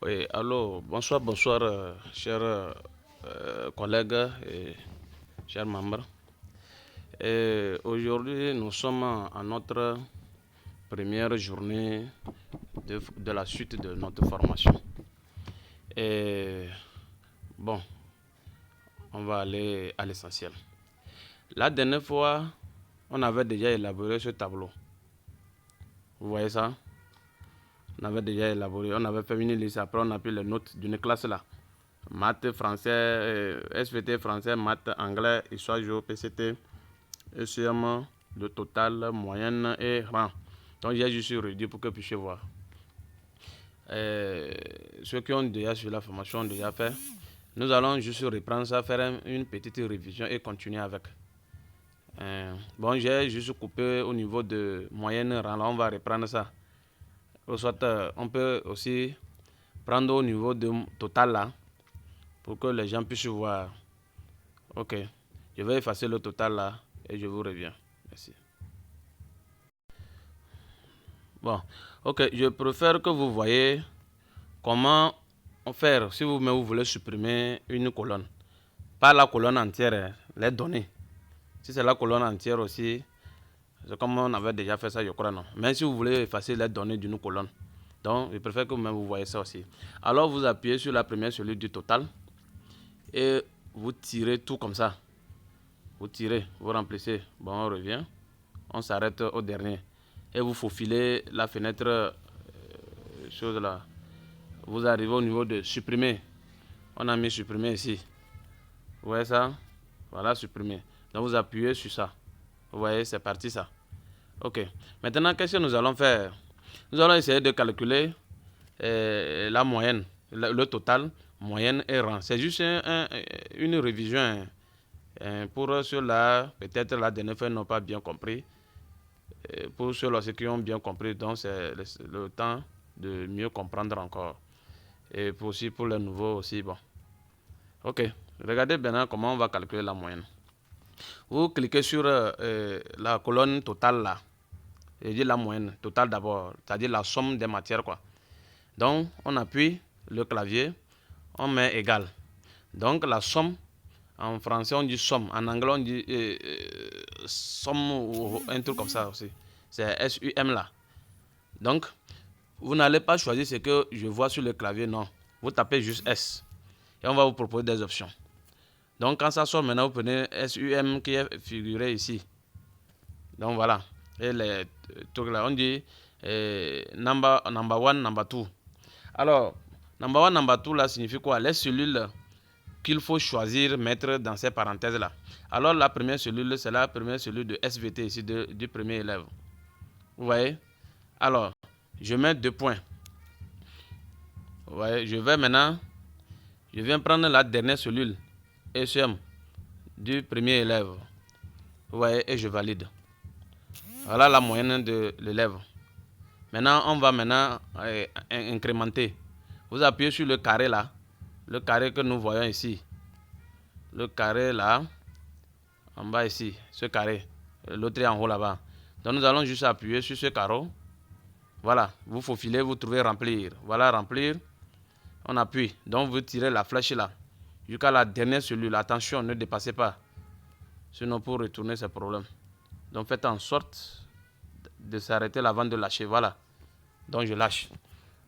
Oui, allô, bonsoir, chers collègues et chers membres. Aujourd'hui, nous sommes à notre première journée de la suite de notre formation. Et bon, on va aller à l'essentiel. La dernière fois, on avait déjà élaboré ce tableau. Vous voyez ça? On avait déjà élaboré, on avait fait une liste, après on a pris les notes d'une classe là. Maths, français, SVT, français, maths, anglais, histoire, géo, PCT, ECM, le total, moyenne et rang. Donc j'ai juste réduit pour que vous puissiez voir. Ceux qui ont déjà suivi la formation ont déjà fait. Nous allons juste reprendre ça, faire une petite révision et continuer avec. Bon, j'ai juste coupé au niveau de moyenne rang, là on va reprendre ça. Ou soit on peut aussi prendre au niveau de total là, pour que les gens puissent voir. Ok, je vais effacer le total là et je vous reviens. Merci. Bon, ok, je préfère que vous voyez comment faire si vous voulez supprimer une colonne. Pas la colonne entière, les données. Si c'est la colonne entière aussi, c'est comme on avait déjà fait ça, je crois, non. Mais si vous voulez effacer les données d'une colonne, donc je préfère que vous voyez ça aussi. Alors vous appuyez sur la première cellule du total et vous tirez tout comme ça. Vous tirez, vous remplissez. Bon, on revient. On s'arrête au dernier. Et vous faufilez la fenêtre, chose là. Vous arrivez au niveau de supprimer. On a mis supprimer ici. Vous voyez ça? Voilà, supprimer. Donc vous appuyez sur ça. Vous voyez, c'est parti ça. Ok. Maintenant, qu'est-ce que nous allons faire? Nous allons essayer de calculer la moyenne, le total, moyenne et rang. C'est juste une révision. Pour ceux-là, peut-être la dernière fois, n'ont pas bien compris. Pour ceux-là qui ont bien compris, donc c'est le temps de mieux comprendre encore. Et aussi pour les nouveaux aussi, bon. Ok, regardez maintenant comment on va calculer la moyenne. Vous cliquez sur la colonne totale là. Et dit la moyenne totale d'abord, c'est-à-dire la somme des matières quoi. Donc on appuie le clavier, on met égal. Donc la somme, en français on dit somme, en anglais on dit somme ou un truc comme ça aussi. C'est SUM là. Donc vous n'allez pas choisir ce que je vois sur le clavier, non. Vous tapez juste S. Et on va vous proposer des options. Donc quand ça sort maintenant, vous prenez SUM qui est figuré ici. Donc voilà. Et les trucs là, on dit number one, number two. Alors, number one, number two là signifie quoi? Les cellules qu'il faut choisir, mettre dans ces parenthèses là. Alors la première cellule, c'est la première cellule de SVT ici, du premier élève. Vous voyez? Alors, je mets 2 points. Vous voyez? Je viens prendre la dernière cellule, ECM, du premier élève. Vous voyez? Et je valide. Voilà la moyenne de l'élève. Maintenant, on va incrémenter. Vous appuyez sur le carré là. Le carré que nous voyons ici. Le carré là. En bas ici. Ce carré. L'autre est en haut là-bas. Donc nous allons juste appuyer sur ce carreau. Voilà. Vous faufilez, vous trouvez remplir. Voilà, remplir. On appuie. Donc vous tirez la flèche là. Jusqu'à la dernière cellule. Attention, ne dépassez pas. Sinon pour retourner, c'est problème. Donc faites en sorte de s'arrêter avant de lâcher. Voilà. Donc je lâche.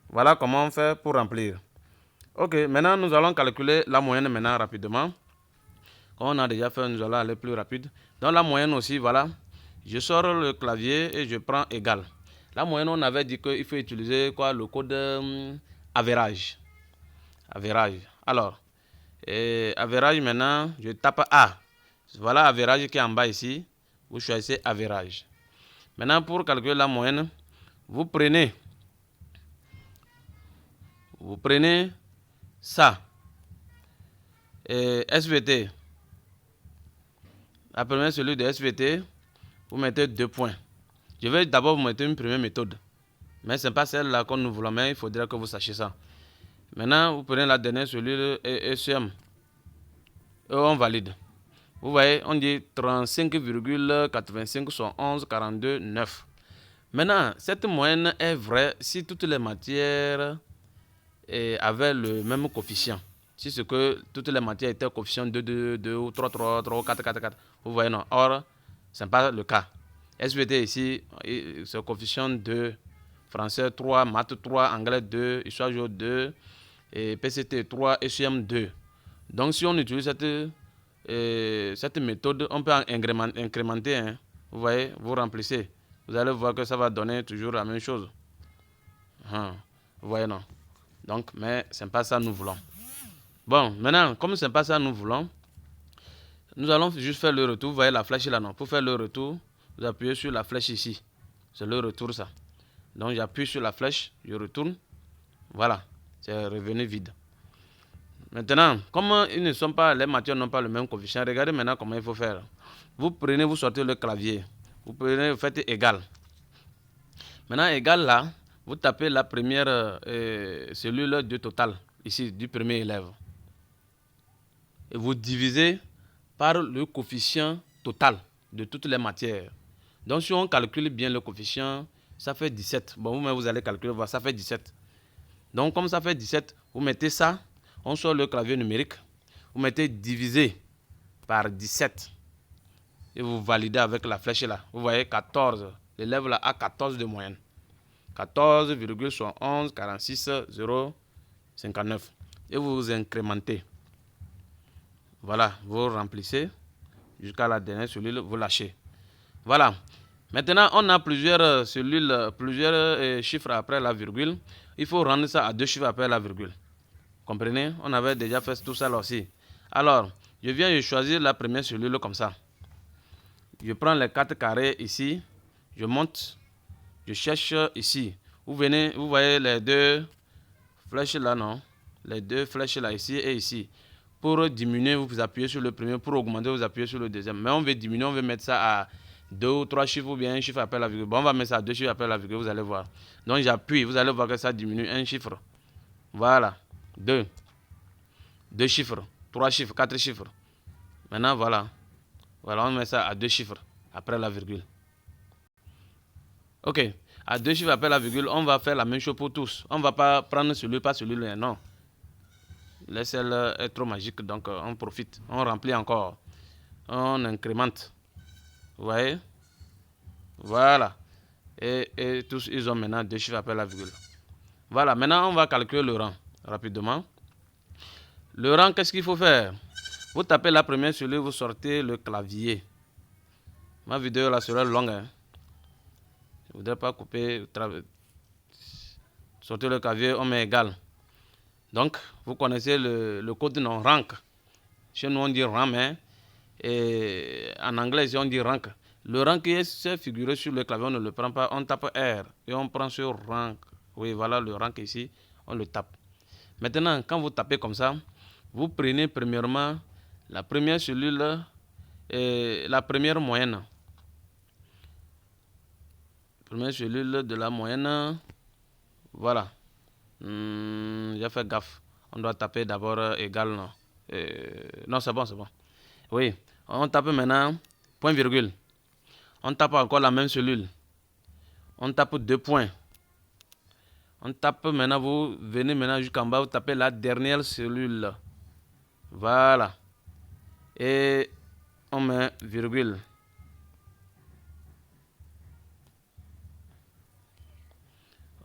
Voilà comment on fait pour remplir. Ok, maintenant nous allons calculer la moyenne maintenant rapidement. Comme on a déjà fait, nous allons aller plus rapide. Dans la moyenne aussi, voilà. Je sors le clavier et je prends égal. La moyenne, on avait dit qu'il faut utiliser quoi? Le code average. Average. Alors, average maintenant, je tape A. Voilà average qui est en bas ici. Vous choisissez average. Maintenant, pour calculer la moyenne, vous prenez ça. SVT. La première cellule de SVT, vous mettez 2 points. Je vais d'abord vous mettre une première méthode. Mais ce n'est pas celle-là que nous voulons, mais il faudrait que vous sachiez ça. Maintenant, vous prenez la dernière cellule ECM. Et on valide. Vous voyez, on dit 35,8571,42,9. Maintenant, cette moyenne est vraie si toutes les matières avaient le même coefficient. Si c'est que toutes les matières étaient coefficient 2, 2, 2 ou 3, 3, 3, 4, 4, 4. Vous voyez, non. Or, ce n'est pas le cas. SVT ici, c'est coefficient 2, français 3, maths 3, anglais 2, histoire géo 2, et PCT 3, SUM 2. Donc, si on utilise cette méthode, on peut incrémenter. Hein. Vous voyez, vous remplissez. Vous allez voir que ça va donner toujours la même chose. Vous voyez, non. Donc, mais ce n'est pas ça que nous voulons. Bon, maintenant, comme ce n'est pas ça que nous voulons, nous allons juste faire le retour. Vous voyez la flèche là, non? Pour faire le retour, vous appuyez sur la flèche ici. C'est le retour, ça. Donc, j'appuie sur la flèche, je retourne. Voilà, c'est revenu vide. Maintenant, comme ils ne sont pas, les matières n'ont pas le même coefficient, regardez maintenant comment il faut faire. Vous prenez, vous sortez le clavier. Vous prenez, vous faites égal. Maintenant, égal là, vous tapez la première cellule du total, ici, du premier élève. Et vous divisez par le coefficient total de toutes les matières. Donc, si on calcule bien le coefficient, ça fait 17. Bon, vous-même, vous allez calculer, voir, ça fait 17. Donc, comme ça fait 17, vous mettez ça, on sort le clavier numérique, vous mettez divisé par 17. Et vous validez avec la flèche là. Vous voyez, 14. L'élève là a 14 de moyenne. 14,71 46 0 59. Et vous incrémentez. Voilà, vous remplissez jusqu'à la dernière cellule, vous lâchez. Voilà. Maintenant, on a plusieurs cellules, plusieurs chiffres après la virgule. Il faut rendre ça à 2 chiffres après la virgule. Comprenez? On avait déjà fait tout ça là aussi. Alors, je viens de choisir la première cellule comme ça. Je prends les 4 carrés ici. Je monte. Je cherche ici. Vous venez, vous voyez les deux flèches là, non? Les deux flèches là, ici et ici. Pour diminuer, vous appuyez sur le premier. Pour augmenter, vous appuyez sur le deuxième. Mais on veut diminuer, on veut mettre ça à 2 ou 3 chiffres ou bien un chiffre après la virgule. Bon, on va mettre ça à 2 chiffres après la virgule, vous allez voir. Donc j'appuie, vous allez voir que ça diminue un chiffre. Voilà. 2. 2 chiffres. 3 chiffres, 4 chiffres. Maintenant, voilà. Voilà, on met ça à 2 chiffres après la virgule. Ok. À 2 chiffres après la virgule, on va faire la même chose pour tous. On ne va pas prendre celui par celui-là, non. Laissez-le être trop magique, donc on profite. On remplit encore. On incrémente. Vous voyez? Voilà. Et tous, ils ont maintenant 2 chiffres après la virgule. Voilà, maintenant on va calculer le rang rapidement. Le rang, qu'est-ce qu'il faut faire? Vous tapez la première cellule, vous sortez le clavier. Ma vidéo là sera longue. Hein? Je ne voudrais pas couper. Sortez le clavier, on met égal. Donc, vous connaissez le code non rank. Chez nous, on dit RAM. Hein? Et en anglais, on dit rank. Le rank est figuré sur le clavier, on ne le prend pas. On tape R et on prend sur rank. Oui, voilà le rank ici. On le tape. Maintenant, quand vous tapez comme ça, vous prenez premièrement la première cellule et la première moyenne. Première cellule de la moyenne. Voilà. J'ai fait gaffe. On doit taper d'abord égal. Non, non c'est bon, c'est bon. Oui. On tape maintenant point virgule. On tape encore la même cellule. On tape 2 points. On tape maintenant, vous venez maintenant jusqu'en bas, vous tapez la dernière cellule. Voilà. Et on met virgule.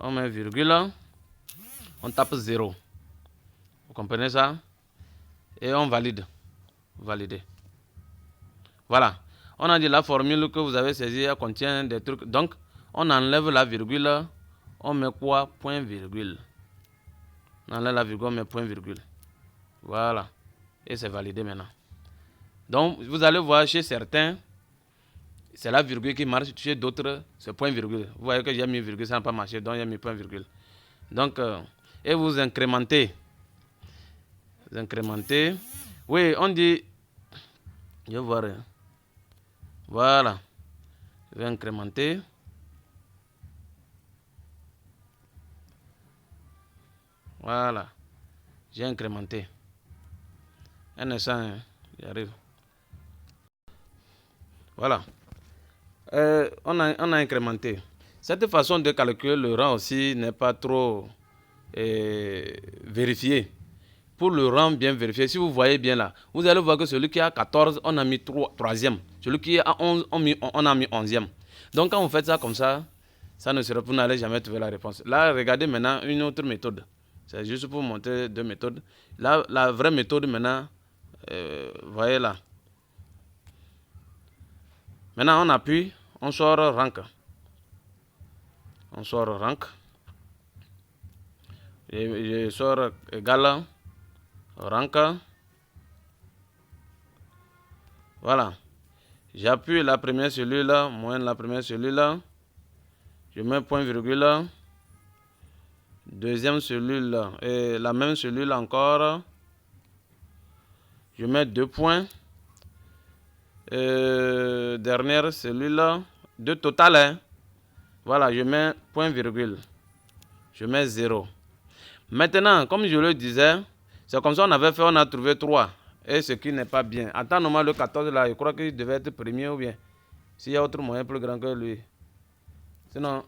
On met virgule. On tape 0. Vous comprenez ça? Et on valide. Valider. Voilà. On a dit la formule que vous avez saisie contient des trucs. Donc, on enlève la virgule. On met quoi? Point virgule. On enlève la virgule, on met point virgule. Voilà. Et c'est validé maintenant. Donc, vous allez voir chez certains, c'est la virgule qui marche. Chez d'autres, c'est point virgule. Vous voyez que j'ai mis virgule, ça n'a pas marché. Donc, j'ai mis point virgule. Donc, et vous incrémentez. Vous incrémentez. Oui, on dit... Je vais voir. Voilà. Je vais incrémenter. Voilà. J'ai incrémenté. Un instant, hein, j'arrive. Voilà. On a incrémenté. Cette façon de calculer le rang aussi n'est pas trop vérifié. Pour le rang bien vérifié, si vous voyez bien là, vous allez voir que celui qui a 14, on a mis 3e. Celui qui a 11, on a mis 11e. Donc quand vous faites ça comme ça, ça ne sera, vous n'allez jamais trouver la réponse. Là, regardez maintenant une autre méthode. C'est juste pour montrer deux méthodes. Là, la vraie méthode maintenant, voyez là. Maintenant, on appuie, on sort rank. On sort rank. Je sors égal rank. Voilà. J'appuie la première cellule, moins la première cellule. Je mets point virgule. Deuxième cellule et la même cellule encore. Je mets 2 points. Dernière cellule. 2 total. Hein. Voilà, je mets point virgule. Je mets 0. Maintenant, comme je le disais, c'est comme ça on avait fait, on a trouvé 3. Et ce qui n'est pas bien. En temps normal, le 14 là, je crois qu'il devait être premier ou bien. S'il y a autre moyen plus grand que lui. Sinon,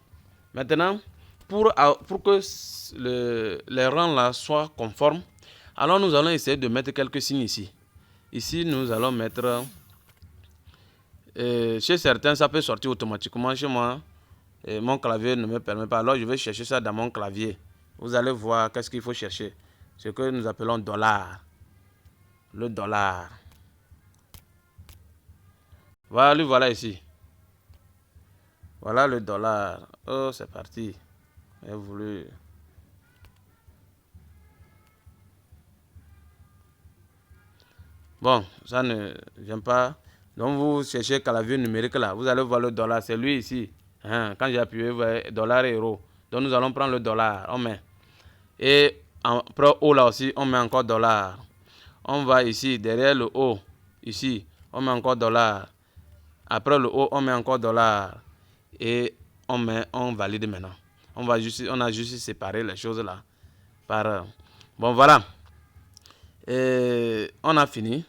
maintenant, pour que les rangs là soient conformes, alors nous allons essayer de mettre quelques signes ici. Ici, nous allons mettre... chez certains, ça peut sortir automatiquement. Chez moi, mon clavier ne me permet pas. Alors, je vais chercher ça dans mon clavier. Vous allez voir qu'est-ce qu'il faut chercher. Ce que nous appelons dollar. Le dollar. Voilà, voilà ici. Voilà le dollar. Oh, c'est parti. J'ai voulu... Bon, ça ne vient pas. Donc, vous cherchez clavier numérique là. Vous allez voir le dollar. C'est lui ici. Hein, quand j'ai appuyé, vous voyez, dollar et euro. Donc, nous allons prendre le dollar. On met. Et après O là aussi, on met encore dollar. On va ici, derrière le O. Ici, on met encore dollar. Après le O, on met encore dollar. Et on valide maintenant. On a juste séparé les choses là. Bon, voilà. Et on a fini.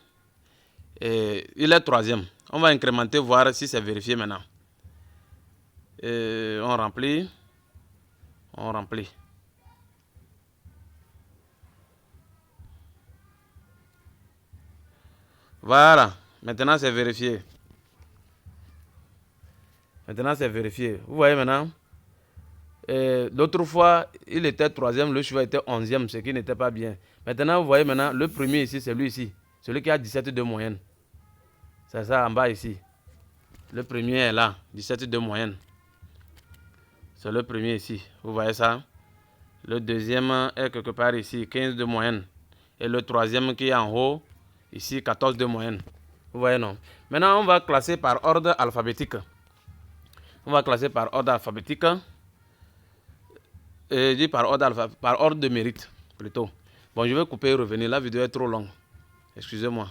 Et il est 3e. On va incrémenter, voir si c'est vérifié maintenant. Et on remplit. On remplit. Voilà. Maintenant, c'est vérifié. Maintenant, c'est vérifié. Vous voyez maintenant. L'autre fois, il était 3e, le cheval était 11e, ce qui n'était pas bien. Maintenant, vous voyez maintenant, le premier ici, c'est lui ici. Celui qui a 17 de moyenne. C'est ça en bas ici. Le premier est là, 17 de moyenne. C'est le premier ici. Vous voyez ça? Le deuxième est quelque part ici, 15 de moyenne. Et le troisième qui est en haut, ici, 14 de moyenne. Vous voyez, non? Maintenant, on va classer par ordre alphabétique. On va classer par ordre alphabétique. Je dis par ordre de mérite, plutôt. Bon, je vais couper et revenir. La vidéo est trop longue. Excusez-moi.